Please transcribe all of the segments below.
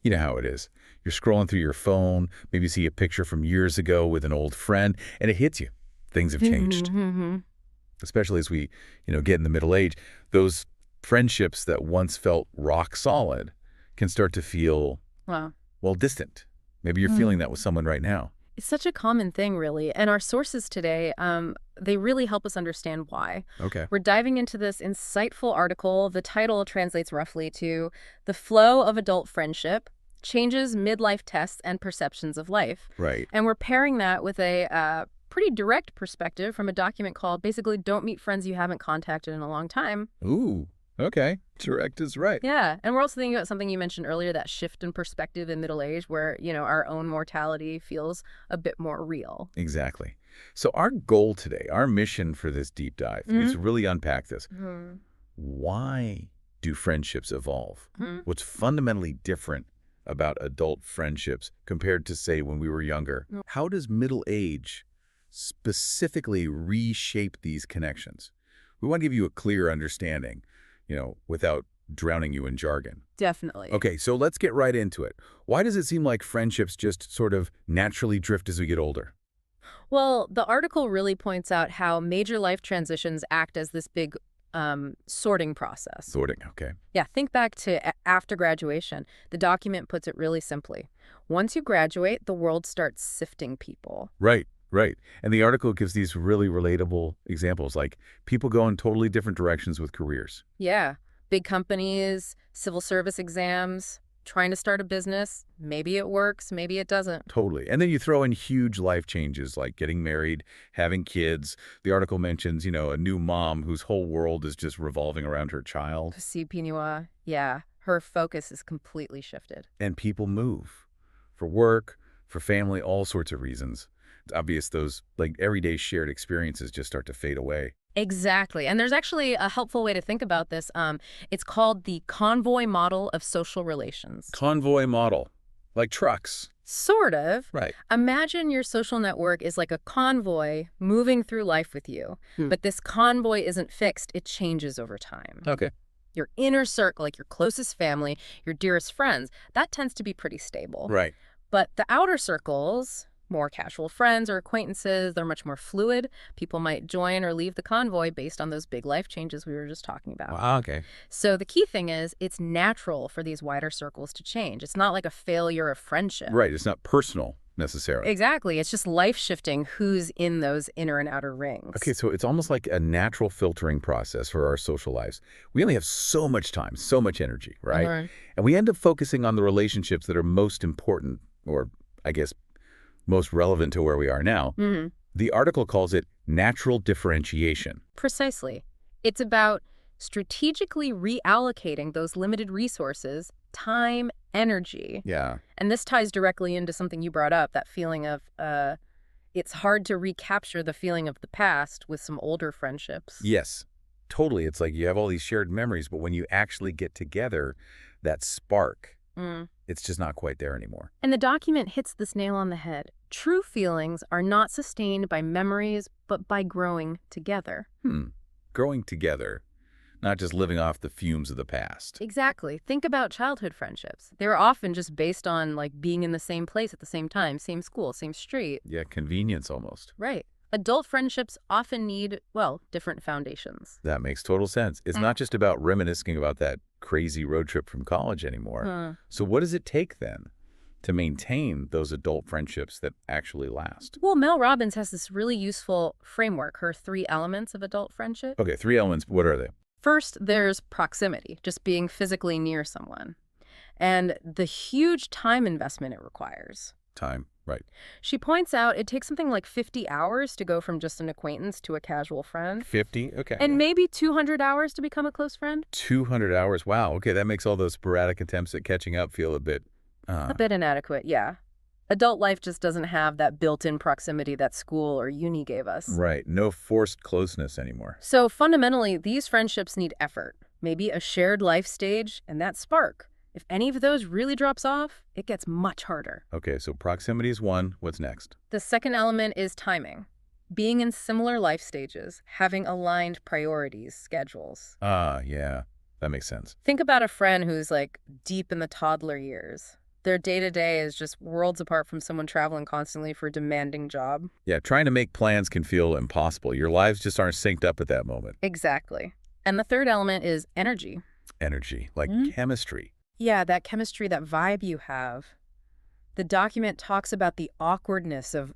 You know how it is. You're scrolling through your phone, maybe you see a picture from years ago with an old friend, and it hits you. Things have changed, especially as we, get in the middle age. Those friendships that once felt rock solid can start to feel, Wow. well, distant. Maybe you're feeling that with someone right now. It's such a common thing, really. And our sources today, they really help us understand why. Okay. We're diving into this insightful article. The title translates roughly to The Flow of Adult Friendship, Changes Midlife Tests and Perceptions of Life. Right. And we're pairing that with a pretty direct perspective from a document called basically Don't Meet Friends You Haven't Contacted in a Long Time. Ooh, okay. Direct is right. Yeah, and we're also thinking about something you mentioned earlier, that shift in perspective in middle age where, our own mortality feels a bit more real. Exactly. So our goal today, our mission for this deep dive is to really unpack this. Why do friendships evolve? What's fundamentally different about adult friendships compared to, say, when we were younger? How does middle age specifically reshape these connections? We want to give you a clear understanding, without drowning you in jargon. Definitely. Okay, so let's get right into it. Why does it seem like friendships just sort of naturally drift as we get older? Well, the article really points out how major life transitions act as this big sorting process. Sorting, okay. Yeah, think back to after graduation. The document puts it really simply. Once you graduate, the world starts sifting people. Right, right. And the article gives these really relatable examples, like people go in totally different directions with careers. Yeah, big companies, civil service exams, trying to start a business. Maybe it works, maybe it doesn't. Totally. And then you throw in huge life changes like getting married, having kids. The article mentions, a new mom whose whole world is just revolving around her child. Si Pinua, yeah, her focus is completely shifted. And people move for work, for family, all sorts of reasons. It's obvious those everyday shared experiences just start to fade away. Exactly. And there's actually a helpful way to think about this. It's called the convoy model of social relations. Convoy model, like trucks. Sort of. Right. Imagine your social network is like a convoy moving through life with you. But this convoy isn't fixed. It changes over time. Okay. Your inner circle, like your closest family, your dearest friends, that tends to be pretty stable. Right. But the outer circles, more casual friends or acquaintances, they're much more fluid. People might join or leave the convoy based on those big life changes we were just talking about. Wow, okay. So the key thing is it's natural for these wider circles to change. It's not like a failure of friendship. Right. It's not personal necessarily. Exactly. It's just life shifting who's in those inner and outer rings. Okay, so it's almost like a natural filtering process for our social lives. We only have so much time, so much energy, right? Right. And we end up focusing on the relationships that are most important, or I guess most relevant to where we are now. The article calls it natural differentiation. Precisely. It's about strategically reallocating those limited resources, time, energy. Yeah. And this ties directly into something you brought up, that feeling of it's hard to recapture the feeling of the past with some older friendships. Yes, totally. It's like you have all these shared memories, but when you actually get together, that spark, it's just not quite there anymore. And the document hits this nail on the head. True feelings are not sustained by memories, but by growing together. Growing together, not just living off the fumes of the past. Exactly. Think about childhood friendships. They're often just based on being in the same place at the same time, same school, same street. Yeah, convenience almost. Right. Adult friendships often need, different foundations. That makes total sense. It's not just about reminiscing about that crazy road trip from college anymore. So what does it take then to maintain those adult friendships that actually last? Well, Mel Robbins has this really useful framework, her 3 elements of adult friendship. Okay, 3 elements. What are they? First, there's proximity, just being physically near someone, and the huge time investment it requires. Time, right. She points out it takes something like 50 hours to go from just an acquaintance to a casual friend. 50? Okay. And maybe 200 hours to become a close friend. 200 hours. Wow. Okay, that makes all those sporadic attempts at catching up feel a bit inadequate, yeah. Adult life just doesn't have that built-in proximity that school or uni gave us. Right. No forced closeness anymore. So fundamentally, these friendships need effort, maybe a shared life stage, and that spark. If any of those really drops off, it gets much harder. Okay, so proximity is one. What's next? The second element is timing. Being in similar life stages, having aligned priorities, schedules. Yeah, that makes sense. Think about a friend who's deep in the toddler years. Their day-to-day is just worlds apart from someone traveling constantly for a demanding job. Yeah, trying to make plans can feel impossible. Your lives just aren't synced up at that moment. Exactly. And the third element is energy. Energy, like chemistry. Yeah, that chemistry, that vibe you have. The document talks about the awkwardness of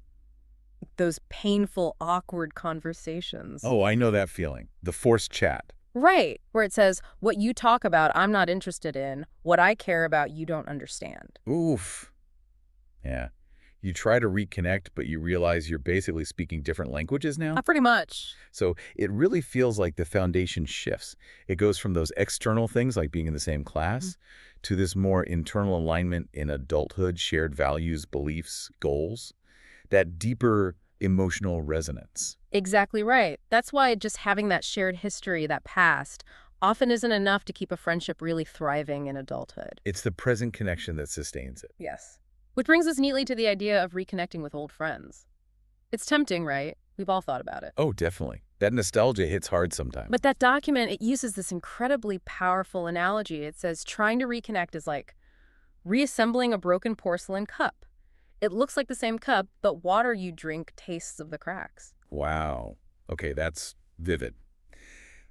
those painful, awkward conversations. Oh, I know that feeling. The forced chat. Right, where it says, what you talk about, I'm not interested in. What I care about, you don't understand. Oof. Yeah. You try to reconnect, but you realize you're basically speaking different languages now. Pretty much. So it really feels like the foundation shifts. It goes from those external things like being in the same class to this more internal alignment in adulthood, shared values, beliefs, goals, that deeper emotional resonance. Exactly right. That's why just having that shared history, that past, often isn't enough to keep a friendship really thriving in adulthood. It's the present connection that sustains it. Yes. Which brings us neatly to the idea of reconnecting with old friends. It's tempting, right? We've all thought about it. Oh, definitely. That nostalgia hits hard sometimes. But that document, it uses this incredibly powerful analogy. It says trying to reconnect is like reassembling a broken porcelain cup. It looks like the same cup, but water you drink tastes of the cracks. Wow. Okay, that's vivid.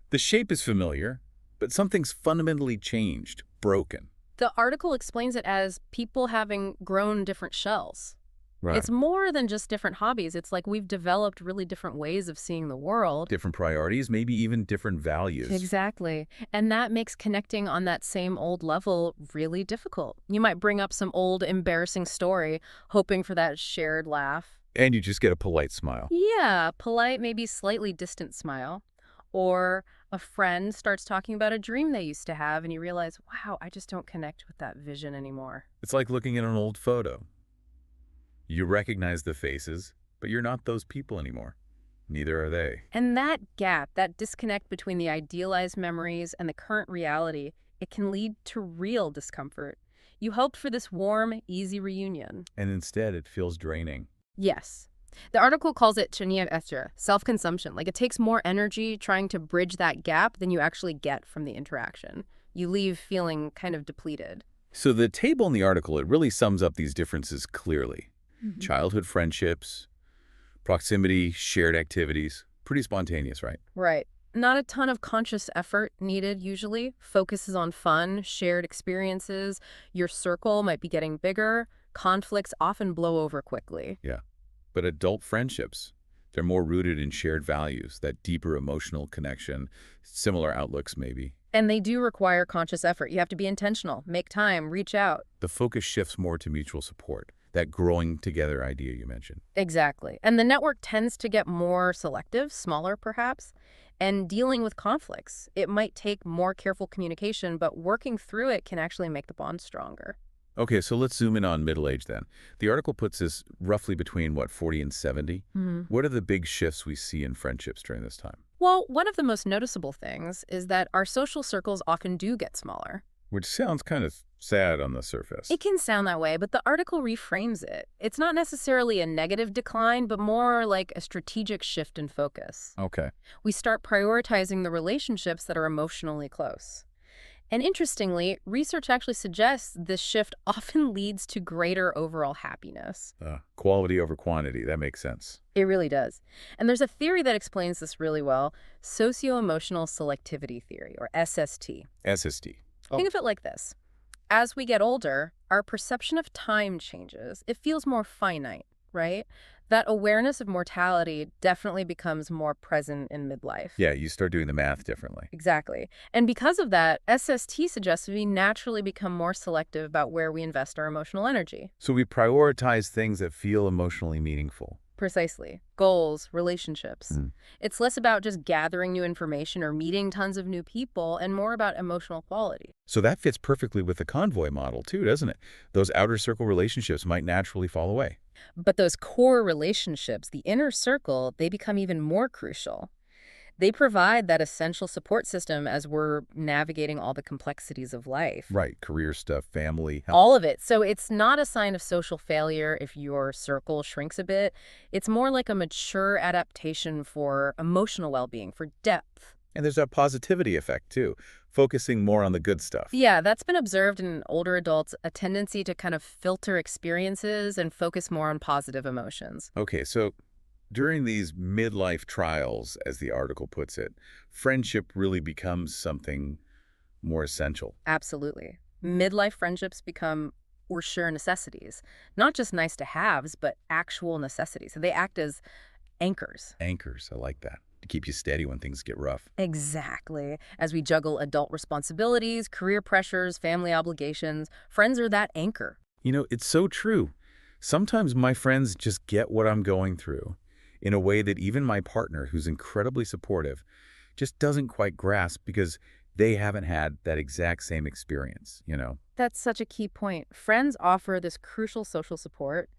The shape is familiar, but something's fundamentally changed, broken. The article explains it as people having grown different shells. Right. It's more than just different hobbies. It's like we've developed really different ways of seeing the world. Different priorities, maybe even different values. Exactly. And that makes connecting on that same old level really difficult. You might bring up some old embarrassing story, hoping for that shared laugh. And you just get a polite smile. Yeah, polite, maybe slightly distant smile. Or a friend starts talking about a dream they used to have, and you realize, wow, I just don't connect with that vision anymore. It's like looking at an old photo. You recognize the faces, but you're not those people anymore. Neither are they. And that gap, that disconnect between the idealized memories and the current reality, it can lead to real discomfort. You hoped for this warm, easy reunion. And instead, it feels draining. Yes. The article calls it self-consumption. Like it takes more energy trying to bridge that gap than you actually get from the interaction. You leave feeling kind of depleted. So the table in the article, it really sums up these differences clearly. Childhood friendships, proximity, shared activities. Pretty spontaneous, right? Right. Not a ton of conscious effort needed usually. Focus is on fun, shared experiences. Your circle might be getting bigger. Conflicts often blow over quickly. Yeah. But adult friendships, they're more rooted in shared values, that deeper emotional connection, similar outlooks maybe. And they do require conscious effort. You have to be intentional, make time, reach out. The focus shifts more to mutual support, that growing together idea you mentioned. Exactly. And the network tends to get more selective, smaller perhaps, and dealing with conflicts. It might take more careful communication, but working through it can actually make the bond stronger. Okay, so let's zoom in on middle age then. The article puts us roughly between, 40 and 70? What are the big shifts we see in friendships during this time? Well, one of the most noticeable things is that our social circles often do get smaller. Which sounds kind of sad on the surface. It can sound that way, but the article reframes it. It's not necessarily a negative decline, but more like a strategic shift in focus. Okay. We start prioritizing the relationships that are emotionally close. And interestingly, research actually suggests this shift often leads to greater overall happiness. Quality over quantity, that makes sense. It really does. And there's a theory that explains this really well, socio-emotional selectivity theory, or SST. SST. Think of it like this. As we get older, our perception of time changes. It feels more finite, right? That awareness of mortality definitely becomes more present in midlife. Yeah, you start doing the math differently. Exactly. And because of that, SST suggests we naturally become more selective about where we invest our emotional energy. So we prioritize things that feel emotionally meaningful. Precisely. Goals, relationships. It's less about just gathering new information or meeting tons of new people and more about emotional quality. So that fits perfectly with the convoy model too, doesn't it? Those outer circle relationships might naturally fall away. But those core relationships, the inner circle, they become even more crucial. They provide that essential support system as we're navigating all the complexities of life. Right, career stuff, family, health. All of it. So it's not a sign of social failure if your circle shrinks a bit. It's more like a mature adaptation for emotional well-being, for depth. And there's that positivity effect too. focusing more on the good stuff. Yeah, that's been observed in older adults, a tendency to kind of filter experiences and focus more on positive emotions. Okay, so during these midlife trials, as the article puts it, friendship really becomes something more essential. Absolutely. Midlife friendships become, or sure, necessities. Not just nice to haves, but actual necessities. So they act as anchors. Anchors, I like that, to keep you steady when things get rough. Exactly. As we juggle adult responsibilities, career pressures, family obligations, friends are that anchor. You know, it's so true. Sometimes my friends just get what I'm going through in a way that even my partner, who's incredibly supportive, just doesn't quite grasp because they haven't had that exact same experience. That's such a key point. Friends offer this crucial social support,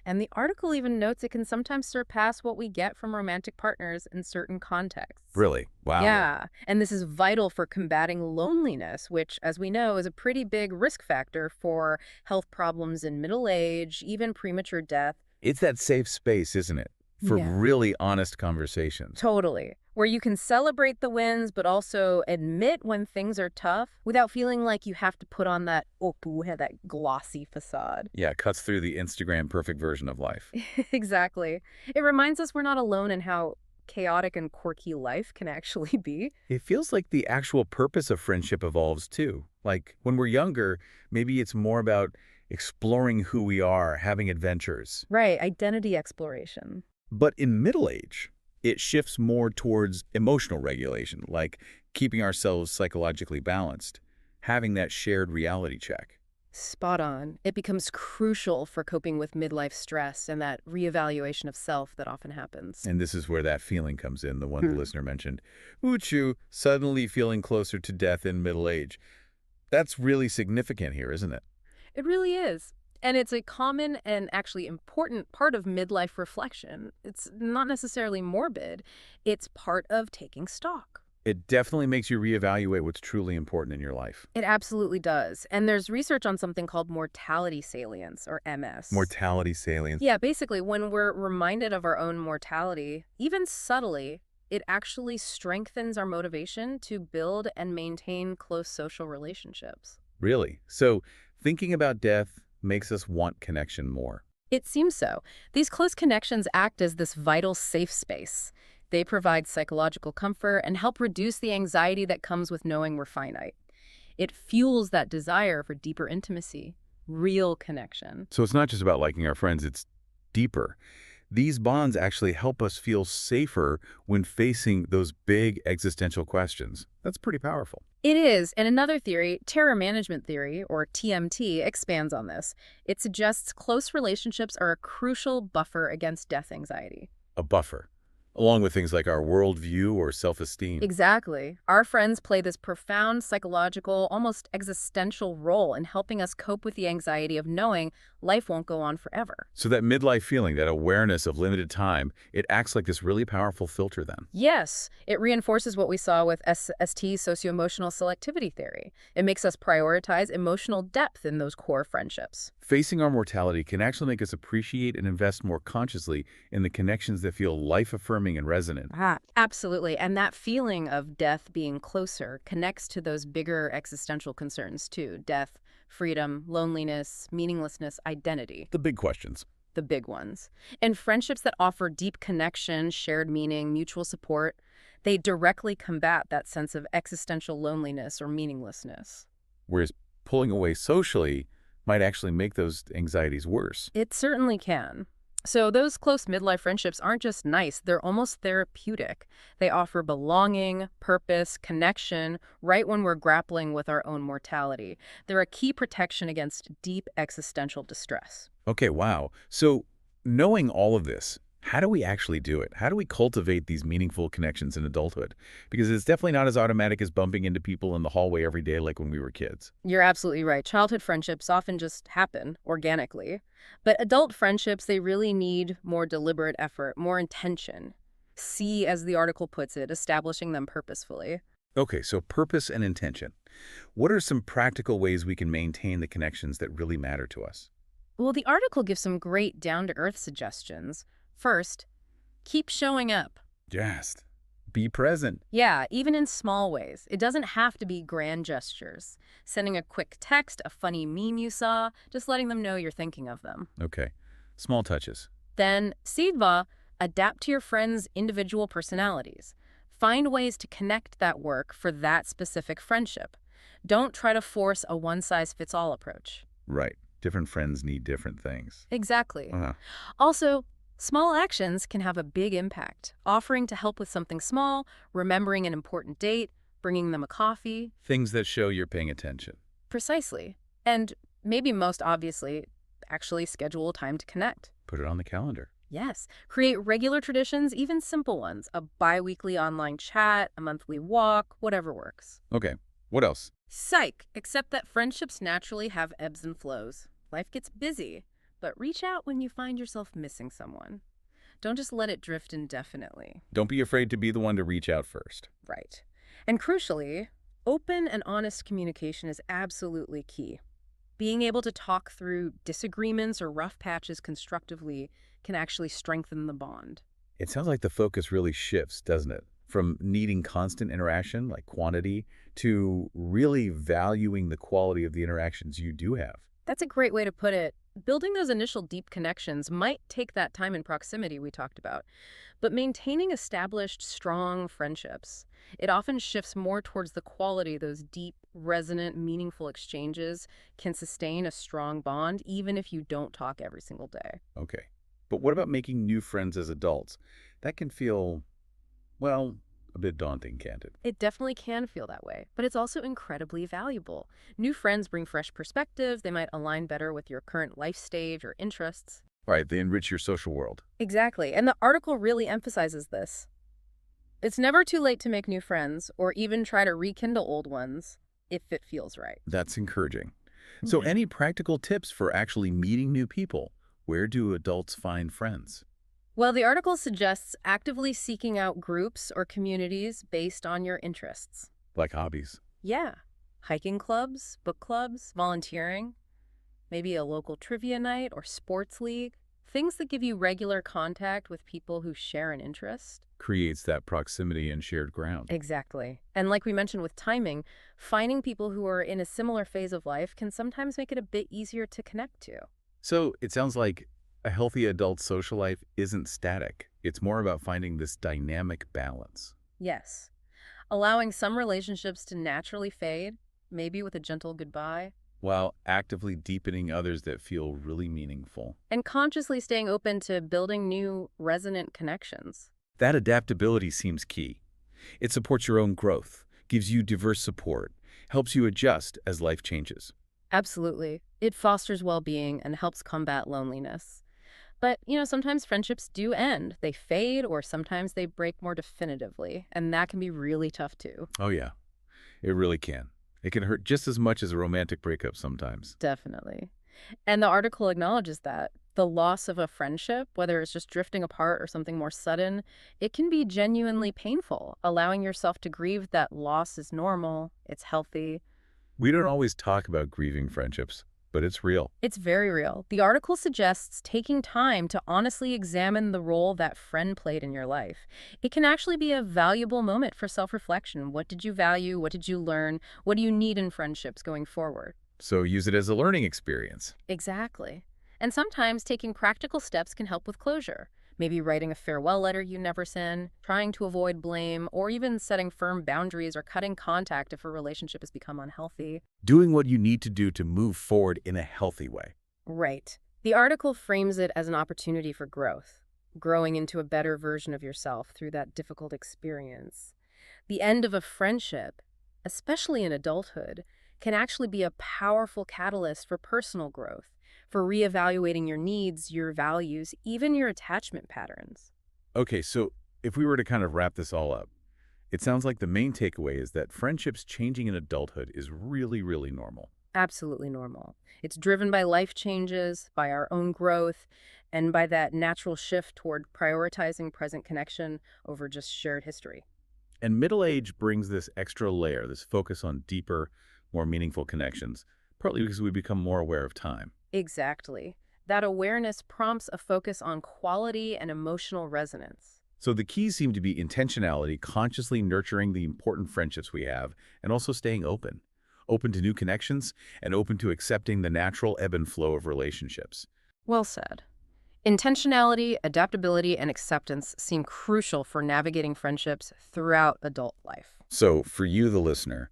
and the article even notes it can sometimes surpass what we get from romantic partners in certain contexts. Really? Wow. Yeah, and this is vital for combating loneliness, which, as we know, is a pretty big risk factor for health problems in middle age, even premature death. It's that safe space, isn't it? For Yeah. really honest conversations. Totally. Where you can celebrate the wins, but also admit when things are tough without feeling like you have to put on that opuhe, that glossy facade. Yeah, it cuts through the Instagram perfect version of life. Exactly. It reminds us we're not alone in how chaotic and quirky life can actually be. It feels like the actual purpose of friendship evolves too. Like when we're younger, maybe it's more about exploring who we are, having adventures. Right, identity exploration. But in middle age, it shifts more towards emotional regulation, like keeping ourselves psychologically balanced, having that shared reality check. Spot on. It becomes crucial for coping with midlife stress and that reevaluation of self that often happens. And this is where that feeling comes in, the one the Hmm. listener mentioned. Uchu, suddenly feeling closer to death in middle age. That's really significant here, isn't it? It really is. And it's a common and actually important part of midlife reflection. It's not necessarily morbid, it's part of taking stock. It definitely makes you reevaluate what's truly important in your life. It absolutely does. And there's research on something called mortality salience, or MS. Mortality salience. Yeah, basically, when we're reminded of our own mortality, even subtly, it actually strengthens our motivation to build and maintain close social relationships. Really? So thinking about death makes us want connection more. It seems so. These close connections act as this vital safe space. They provide psychological comfort and help reduce the anxiety that comes with knowing we're finite. It fuels that desire for deeper intimacy, real connection. So it's not just about liking our friends, it's deeper. These bonds actually help us feel safer when facing those big existential questions. That's pretty powerful. It is, and another theory, terror management theory, or TMT, expands on this. It suggests close relationships are a crucial buffer against death anxiety. A buffer, along with things like our worldview or self-esteem. Exactly. Our friends play this profound psychological, almost existential role in helping us cope with the anxiety of knowing life won't go on forever. So that midlife feeling, that awareness of limited time, it acts like this really powerful filter then. Yes, it reinforces what we saw with SST, socio-emotional selectivity theory. It makes us prioritize emotional depth in those core friendships. Facing our mortality can actually make us appreciate and invest more consciously in the connections that feel life-affirming and resonant. Absolutely. And that feeling of death being closer connects to those bigger existential concerns too. Death, freedom, loneliness, meaninglessness, identity, The big questions. the big ones. And friendships that offer deep connection, shared meaning, mutual support, they directly combat that sense of existential loneliness or meaninglessness. Whereas pulling away socially might actually make those anxieties worse. It certainly can. So those close midlife friendships aren't just nice, they're almost therapeutic. They offer belonging, purpose, connection, right when we're grappling with our own mortality. They're a key protection against deep existential distress. Okay, wow. So knowing all of this, how do we actually do it? How do we cultivate these meaningful connections in adulthood? Because it's definitely not as automatic as bumping into people in the hallway every day like when we were kids. You're absolutely right. Childhood friendships often just happen organically. But adult friendships, they really need more deliberate effort, more intention. See, as the article puts it, establishing them purposefully. Okay, so purpose and intention. What are some practical ways we can maintain the connections that really matter to us? Well, the article gives some great down-to-earth suggestions. First, keep showing up. Just Be present. Yeah, even in small ways. It doesn't have to be grand gestures. Sending a quick text, a funny meme you saw, just letting them know you're thinking of them. Okay. Small touches. Then, Sidva, adapt to your friends' individual personalities. Find ways to connect that work for that specific friendship. Don't try to force a one-size-fits-all approach. Right. Different friends need different things. Exactly. Uh-huh. Also, small actions can have a big impact. Offering to help with something small, remembering an important date, bringing them a coffee. Things that show you're paying attention. Precisely. And maybe most obviously, actually schedule time to connect. Put it on the calendar. Yes. Create regular traditions, even simple ones. A bi-weekly online chat, a monthly walk, whatever works. Okay. What else? Psych, except that friendships naturally have ebbs and flows. Life gets busy, but reach out when you find yourself missing someone. Don't just let it drift indefinitely. Don't be afraid to be the one to reach out first. Right. And crucially, open and honest communication is absolutely key. Being able to talk through disagreements or rough patches constructively can actually strengthen the bond. It sounds like the focus really shifts, doesn't it? From needing constant interaction, like quantity, to really valuing the quality of the interactions you do have. That's a great way to put it. Building those initial deep connections might take that time and proximity we talked about, but maintaining established, strong friendships, it often shifts more towards the quality. Those deep, resonant, meaningful exchanges can sustain a strong bond even if you don't talk every single day. Okay. But what about making new friends as adults? That can feel, well, a bit daunting, can't it? It definitely can feel that way, but it's also incredibly valuable. New friends bring fresh perspectives. They might align better with your current life stage or interests. Right, they enrich your social world. Exactly, and the article really emphasizes this. It's never too late to make new friends or even try to rekindle old ones if it feels right. That's encouraging. So any practical tips for actually meeting new people? Where do adults find friends? Well, the article suggests actively seeking out groups or communities based on your interests. Like hobbies. Yeah, hiking clubs, book clubs, volunteering, maybe a local trivia night or sports league. Things that give you regular contact with people who share an interest. Creates that proximity and shared ground. Exactly. And like we mentioned with timing, finding people who are in a similar phase of life can sometimes make it a bit easier to connect to. So it sounds like a healthy adult social life isn't static. It's more about finding this dynamic balance. Yes. Allowing some relationships to naturally fade, maybe with a gentle goodbye, While actively deepening others that feel really meaningful. and consciously staying open to building new, resonant connections. That adaptability seems key. It supports your own growth, gives you diverse support, helps you adjust as life changes. Absolutely. It fosters well-being and helps combat loneliness. But, sometimes friendships do end. They fade, or sometimes they break more definitively, and that can be really tough too. Oh yeah, it really can. It can hurt just as much as a romantic breakup sometimes. Definitely. And the article acknowledges that. The loss of a friendship, whether it's just drifting apart or something more sudden, it can be genuinely painful. Allowing yourself to grieve that loss is normal, it's healthy. We don't always talk about grieving friendships, but it's real. It's very real. The article suggests taking time to honestly examine the role that friend played in your life. It can actually be a valuable moment for self-reflection. What did you value? What did you learn? What do you need in friendships going forward? So use it as a learning experience. Exactly. And sometimes taking practical steps can help with closure. Maybe writing a farewell letter you never send, trying to avoid blame, or even setting firm boundaries or cutting contact if a relationship has become unhealthy. Doing what you need to do to move forward in a healthy way. Right. The article frames it as an opportunity for growth, growing into a better version of yourself through that difficult experience. The end of a friendship, especially in adulthood, can actually be a powerful catalyst for personal growth, for reevaluating your needs, your values, even your attachment patterns. Okay, so if we were to kind of wrap this all up, it sounds like the main takeaway is that friendships changing in adulthood is really, really normal. Absolutely normal. It's driven by life changes, by our own growth, and by that natural shift toward prioritizing present connection over just shared history. And middle age brings this extra layer, this focus on deeper, more meaningful connections, partly because we become more aware of time. Exactly. That awareness prompts a focus on quality and emotional resonance. So the keys seem to be intentionality, consciously nurturing the important friendships we have, and also staying open. Open to new connections, and open to accepting the natural ebb and flow of relationships. Well said. Intentionality, adaptability, and acceptance seem crucial for navigating friendships throughout adult life. So for you, the listener,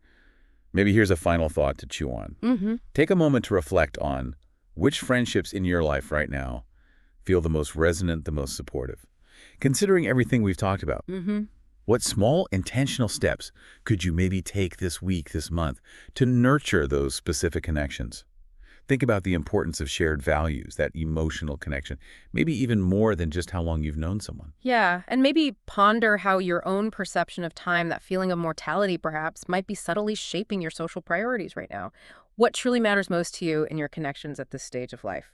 maybe here's a final thought to chew on. Take a moment to reflect on which friendships in your life right now feel the most resonant, the most supportive. Considering everything we've talked about, what small intentional steps could you maybe take this week, this month, to nurture those specific connections? Think about the importance of shared values, that emotional connection, maybe even more than just how long you've known someone. Yeah, and maybe ponder how your own perception of time, that feeling of mortality perhaps, might be subtly shaping your social priorities right now. What truly matters most to you in your connections at this stage of life?